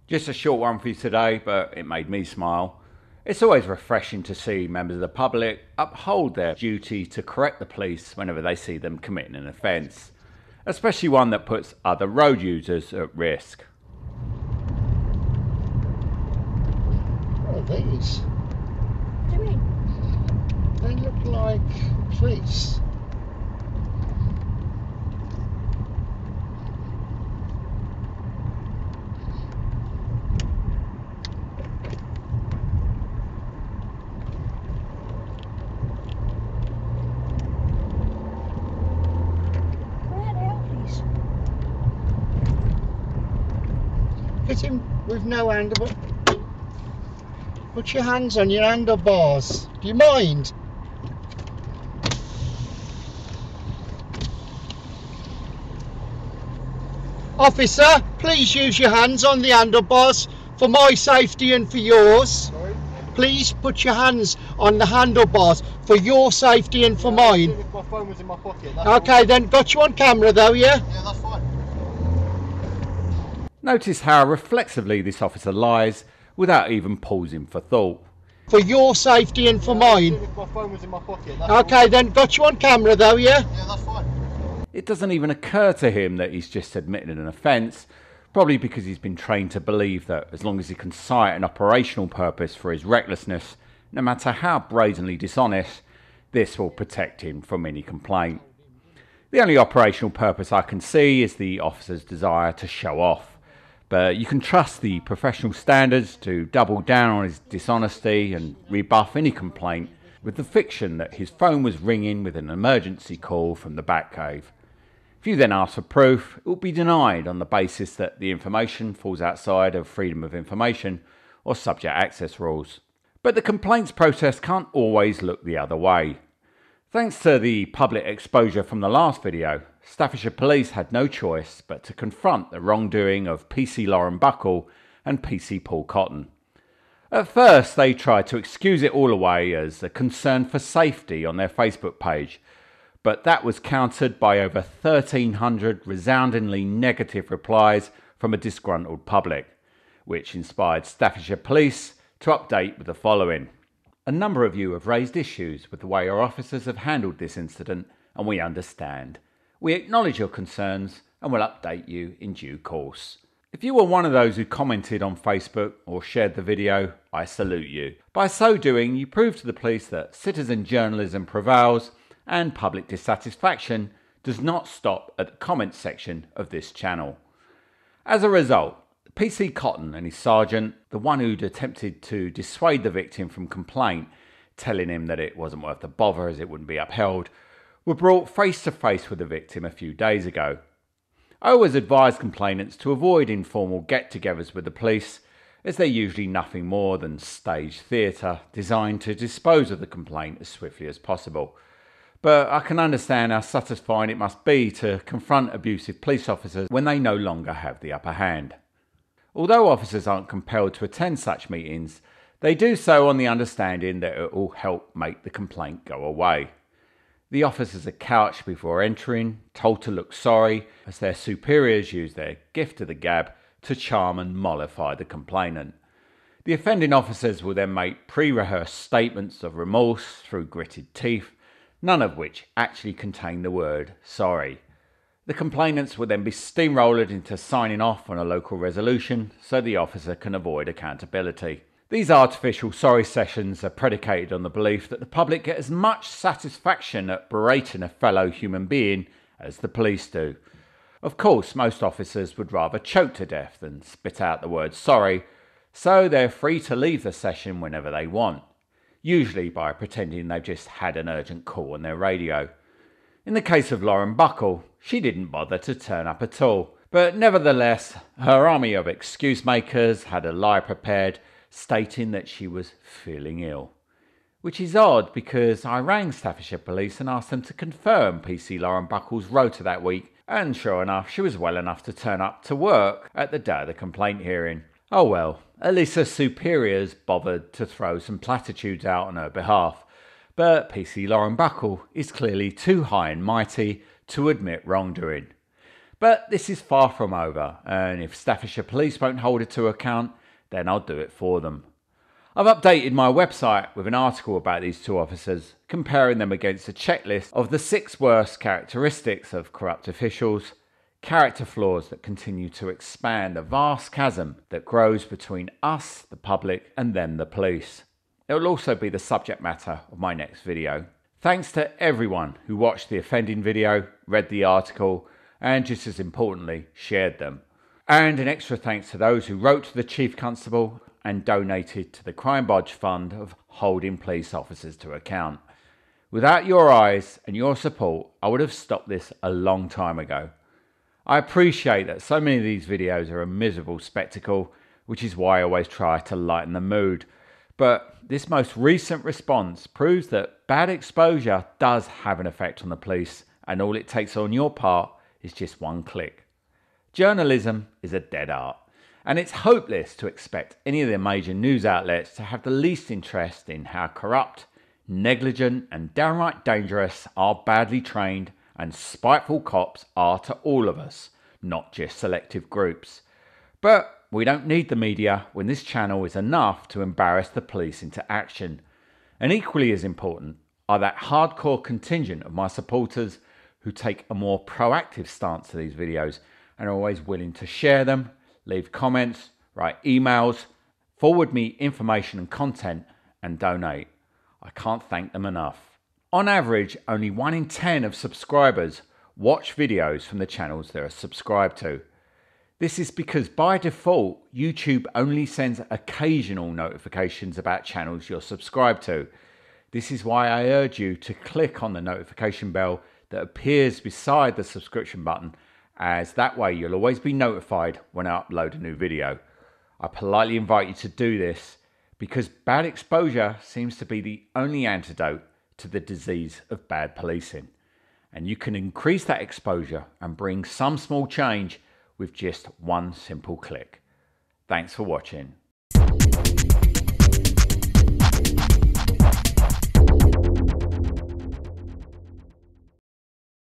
Just a short one for you today, but it made me smile. It's always refreshing to see members of the public uphold their duty to correct the police whenever they see them committing an offence, especially one that puts other road users at risk. What are these? What do you mean? They look like police. Where the hell, please? Hit him with no handlebar. Put your hands on your handlebars. Do you mind? Officer, please use your hands on the handlebars for my safety and for yours. Sorry? Please put your hands on the handlebars for your safety and for mine. If my phone was in my pocket. That's Okay then, got you on camera though, yeah? Yeah, that's fine. Notice how reflexively this officer lies without even pausing for thought. For your safety and for mine. If my phone was in my pocket. That's Okay then, got you on camera though, yeah? Yeah, that's fine. It doesn't even occur to him that he's just admitted an offence, probably because he's been trained to believe that as long as he can cite an operational purpose for his recklessness, no matter how brazenly dishonest, this will protect him from any complaint. The only operational purpose I can see is the officer's desire to show off. But you can trust the professional standards to double down on his dishonesty and rebuff any complaint with the fiction that his phone was ringing with an emergency call from the Batcave. If you then ask for proof, it will be denied on the basis that the information falls outside of freedom of information or subject access rules. But the complaints process can't always look the other way. Thanks to the public exposure from the last video, Staffordshire Police had no choice but to confront the wrongdoing of PC Lauren Buckle and PC Paul Cotton. At first they tried to excuse it all away as a concern for safety on their Facebook page, but that was countered by over 1,300 resoundingly negative replies from a disgruntled public, which inspired Staffordshire Police to update with the following. A number of you have raised issues with the way our officers have handled this incident, and we understand. We acknowledge your concerns and will update you in due course. If you were one of those who commented on Facebook or shared the video, I salute you. By so doing, you prove to the police that citizen journalism prevails and public dissatisfaction does not stop at the comments section of this channel. As a result, PC Cotton and his sergeant, the one who'd attempted to dissuade the victim from complaint, telling him that it wasn't worth the bother as it wouldn't be upheld, were brought face to face with the victim a few days ago. I always advise complainants to avoid informal get-togethers with the police, as they're usually nothing more than stage theatre designed to dispose of the complaint as swiftly as possible. But I can understand how satisfying it must be to confront abusive police officers when they no longer have the upper hand. Although officers aren't compelled to attend such meetings, they do so on the understanding that it will help make the complaint go away. The officers are couched before entering, told to look sorry, as their superiors use their gift of the gab to charm and mollify the complainant. The offending officers will then make pre-rehearsed statements of remorse through gritted teeth, none of which actually contain the word sorry. The complainants will then be steamrolled into signing off on a local resolution so the officer can avoid accountability. These artificial sorry sessions are predicated on the belief that the public get as much satisfaction at berating a fellow human being as the police do. Of course, most officers would rather choke to death than spit out the word sorry, so they're free to leave the session whenever they want, usually by pretending they've just had an urgent call on their radio. In the case of Lauren Buckle, she didn't bother to turn up at all, but nevertheless, her army of excuse makers had a lie prepared stating that she was feeling ill. Which is odd because I rang Staffordshire Police and asked them to confirm PC Lauren Buckle's rota that week, and sure enough she was well enough to turn up to work at the day of the complaint hearing. Oh well, at least her superiors bothered to throw some platitudes out on her behalf. But PC Lauren Buckle is clearly too high and mighty to admit wrongdoing. But this is far from over, and if Staffordshire Police won't hold it to account, then I'll do it for them. I've updated my website with an article about these two officers, comparing them against a checklist of the 6 worst characteristics of corrupt officials, character flaws that continue to expand the vast chasm that grows between us, the public, and them, the police. It will also be the subject matter of my next video. Thanks to everyone who watched the offending video, read the article, and just as importantly, shared them. And an extra thanks to those who wrote to the Chief Constable and donated to the Crime Bodge Fund of holding police officers to account. Without your eyes and your support, I would have stopped this a long time ago. I appreciate that so many of these videos are a miserable spectacle, which is why I always try to lighten the mood. But this most recent response proves that bad exposure does have an effect on the police, and all it takes on your part is just one click. Journalism is a dead art, and it's hopeless to expect any of the major news outlets to have the least interest in how corrupt, negligent, and downright dangerous our badly trained and spiteful cops are to all of us, not just selective groups. But we don't need the media when this channel is enough to embarrass the police into action. And equally as important are that hardcore contingent of my supporters who take a more proactive stance to these videos and are always willing to share them, leave comments, write emails, forward me information and content, and donate. I can't thank them enough. On average, only 1 in 10 of subscribers watch videos from the channels they are subscribed to. This is because by default, YouTube only sends occasional notifications about channels you're subscribed to. This is why I urge you to click on the notification bell that appears beside the subscription button, as that way you'll always be notified when I upload a new video. I politely invite you to do this because bad exposure seems to be the only antidote to the disease of bad policing. And you can increase that exposure and bring some small change with just one simple click. Thanks for watching.